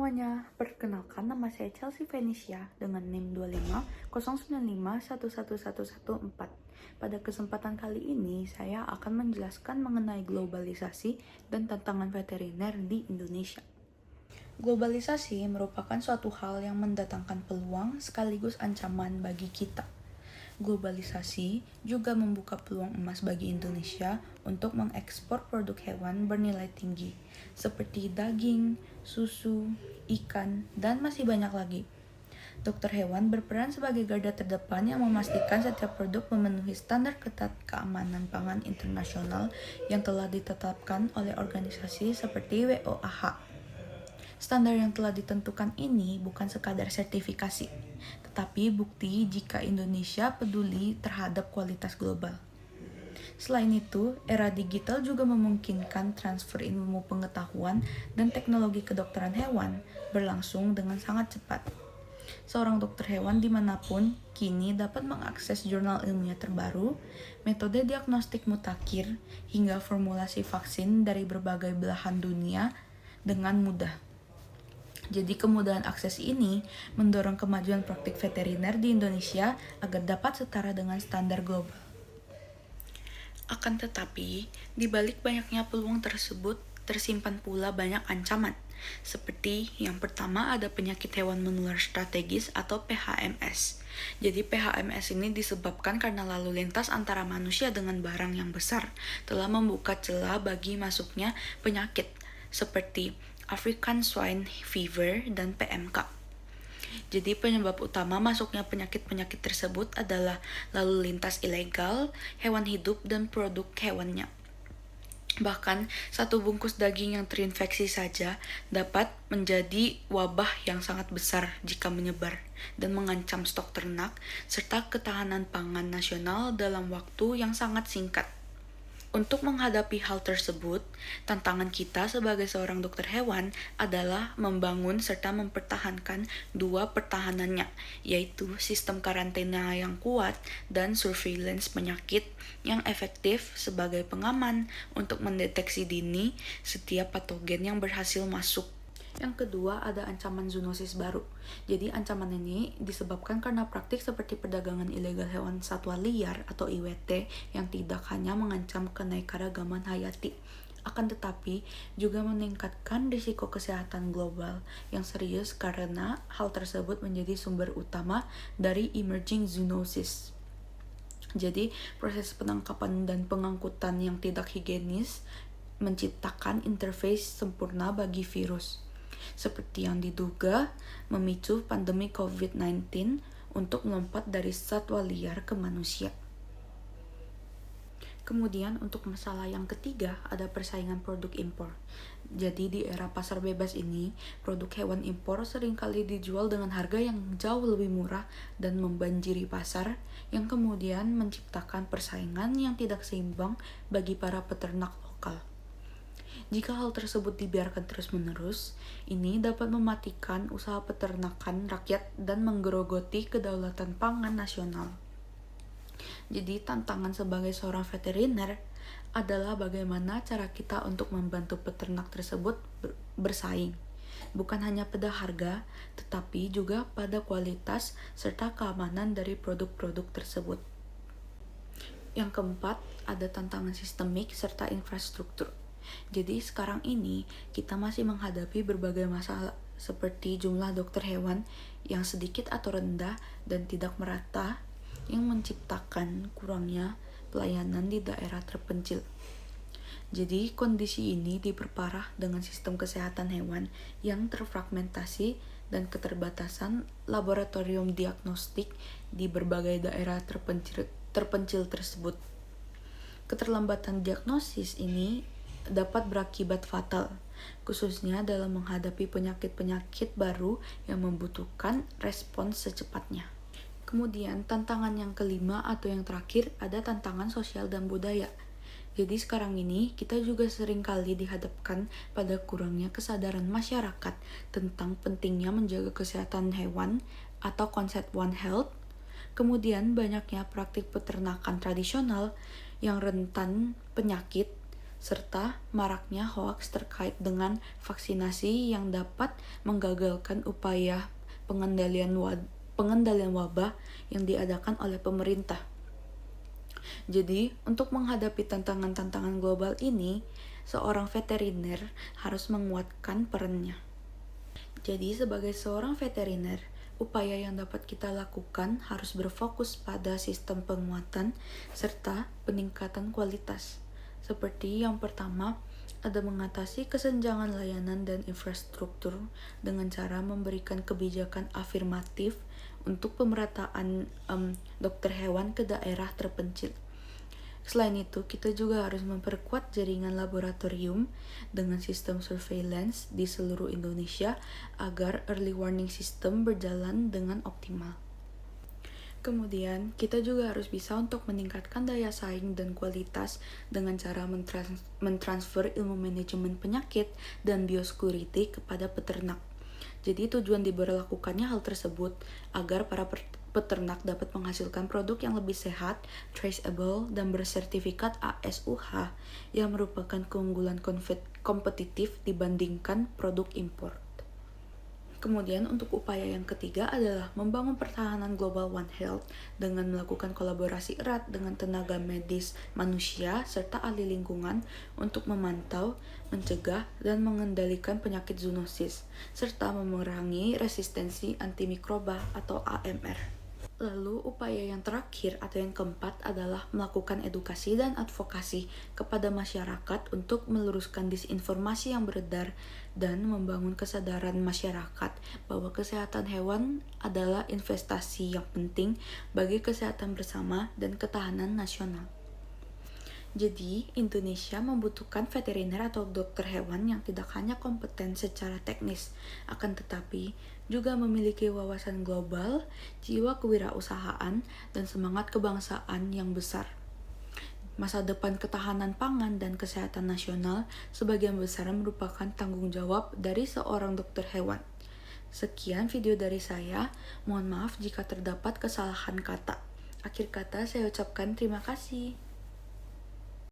semuanya, perkenalkan nama saya Chelsea Venetia dengan NIM 2509511114. Pada kesempatan kali ini, saya akan menjelaskan mengenai globalisasi dan tantangan veteriner di Indonesia. Globalisasi merupakan suatu hal yang mendatangkan peluang sekaligus ancaman bagi kita. Globalisasi juga membuka peluang emas bagi Indonesia untuk mengekspor produk hewan bernilai tinggi, seperti daging, susu, ikan, dan masih banyak lagi. Dokter hewan berperan sebagai garda terdepan yang memastikan setiap produk memenuhi standar ketat keamanan pangan internasional yang telah ditetapkan oleh organisasi seperti WOAH. Standar yang telah ditentukan ini bukan sekadar sertifikasi, tetapi bukti jika Indonesia peduli terhadap kualitas global. Selain itu, era digital juga memungkinkan transfer ilmu pengetahuan dan teknologi kedokteran hewan berlangsung dengan sangat cepat. Seorang dokter hewan dimanapun kini dapat mengakses jurnal ilmiah terbaru, metode diagnostik mutakhir, hingga formulasi vaksin dari berbagai belahan dunia dengan mudah. Jadi kemudahan akses ini mendorong kemajuan praktik veteriner di Indonesia agar dapat setara dengan standar global. Akan tetapi, di balik banyaknya peluang tersebut, tersimpan pula banyak ancaman. Seperti yang pertama ada penyakit hewan menular strategis atau PHMS. Jadi PHMS ini disebabkan karena lalu lintas antara manusia dengan barang yang besar telah membuka celah bagi masuknya penyakit seperti African Swine Fever dan PMK. Jadi penyebab utama masuknya penyakit-penyakit tersebut adalah lalu lintas ilegal, hewan hidup, dan produk hewannya. Bahkan satu bungkus daging yang terinfeksi saja dapat menjadi wabah yang sangat besar jika menyebar dan mengancam stok ternak serta ketahanan pangan nasional dalam waktu yang sangat singkat. Untuk menghadapi hal tersebut, tantangan kita sebagai seorang dokter hewan adalah membangun serta mempertahankan dua pertahanannya, yaitu sistem karantina yang kuat dan surveillance penyakit yang efektif sebagai pengaman untuk mendeteksi dini setiap patogen yang berhasil masuk. Yang kedua, ada ancaman zoonosis baru. Jadi ancaman ini disebabkan karena praktik seperti perdagangan ilegal hewan satwa liar atau IWT yang tidak hanya mengancam keanekaragaman hayati, akan tetapi juga meningkatkan risiko kesehatan global yang serius karena hal tersebut menjadi sumber utama dari emerging zoonosis. Jadi proses penangkapan dan pengangkutan yang tidak higienis menciptakan interface sempurna bagi virus, seperti yang diduga memicu pandemi COVID-19 untuk melompat dari satwa liar ke manusia. Kemudian untuk masalah yang ketiga ada persaingan produk impor. Jadi di era pasar bebas ini, produk hewan impor seringkali dijual dengan harga yang jauh lebih murah dan membanjiri pasar, yang kemudian menciptakan persaingan yang tidak seimbang bagi para peternak lokal. Jika hal tersebut dibiarkan terus-menerus, ini dapat mematikan usaha peternakan rakyat dan menggerogoti kedaulatan pangan nasional. Jadi tantangan sebagai seorang veteriner adalah bagaimana cara kita untuk membantu peternak tersebut bersaing. Bukan hanya pada harga, tetapi juga pada kualitas serta keamanan dari produk-produk tersebut. Yang keempat, ada tantangan sistemik serta infrastruktur. Jadi sekarang ini kita masih menghadapi berbagai masalah seperti jumlah dokter hewan yang sedikit atau rendah dan tidak merata yang menciptakan kurangnya pelayanan di daerah terpencil. Jadi kondisi ini diperparah dengan sistem kesehatan hewan yang terfragmentasi dan keterbatasan laboratorium diagnostik di berbagai daerah terpencil tersebut. Keterlambatan diagnosis ini dapat berakibat fatal, khususnya dalam menghadapi penyakit-penyakit baru yang membutuhkan respons secepatnya. Kemudian tantangan yang kelima atau yang terakhir ada tantangan sosial dan budaya. Jadi sekarang ini kita juga sering kali dihadapkan pada kurangnya kesadaran masyarakat tentang pentingnya menjaga kesehatan hewan atau konsep One Health. Kemudian banyaknya praktik peternakan tradisional yang rentan penyakit serta maraknya hoaks terkait dengan vaksinasi yang dapat menggagalkan upaya pengendalian wabah yang diadakan oleh pemerintah. Jadi, untuk menghadapi tantangan-tantangan global ini, seorang veteriner harus menguatkan perannya. Jadi, sebagai seorang veteriner, upaya yang dapat kita lakukan harus berfokus pada sistem penguatan serta peningkatan kualitas. Seperti yang pertama, ada mengatasi kesenjangan layanan dan infrastruktur dengan cara memberikan kebijakan afirmatif untuk pemerataan dokter hewan ke daerah terpencil. Selain itu, kita juga harus memperkuat jaringan laboratorium dengan sistem surveillance di seluruh Indonesia agar early warning system berjalan dengan optimal. Kemudian, kita juga harus bisa untuk meningkatkan daya saing dan kualitas dengan cara mentransfer ilmu manajemen penyakit dan biosecurity kepada peternak. Jadi tujuan diberlakukannya hal tersebut agar para peternak dapat menghasilkan produk yang lebih sehat, traceable, dan bersertifikat ASUH yang merupakan keunggulan kompetitif dibandingkan produk impor. Kemudian untuk upaya yang ketiga adalah membangun pertahanan global One Health dengan melakukan kolaborasi erat dengan tenaga medis manusia serta ahli lingkungan untuk memantau, mencegah, dan mengendalikan penyakit zoonosis, serta memerangi resistensi antimikroba atau AMR. Lalu upaya yang terakhir atau yang keempat adalah melakukan edukasi dan advokasi kepada masyarakat untuk meluruskan disinformasi yang beredar dan membangun kesadaran masyarakat bahwa kesehatan hewan adalah investasi yang penting bagi kesehatan bersama dan ketahanan nasional. Jadi, Indonesia membutuhkan veteriner atau dokter hewan yang tidak hanya kompeten secara teknis, akan tetapi juga memiliki wawasan global, jiwa kewirausahaan, dan semangat kebangsaan yang besar. Masa depan ketahanan pangan dan kesehatan nasional sebagian besar merupakan tanggung jawab dari seorang dokter hewan. Sekian video dari saya, mohon maaf jika terdapat kesalahan kata. Akhir kata saya ucapkan terima kasih.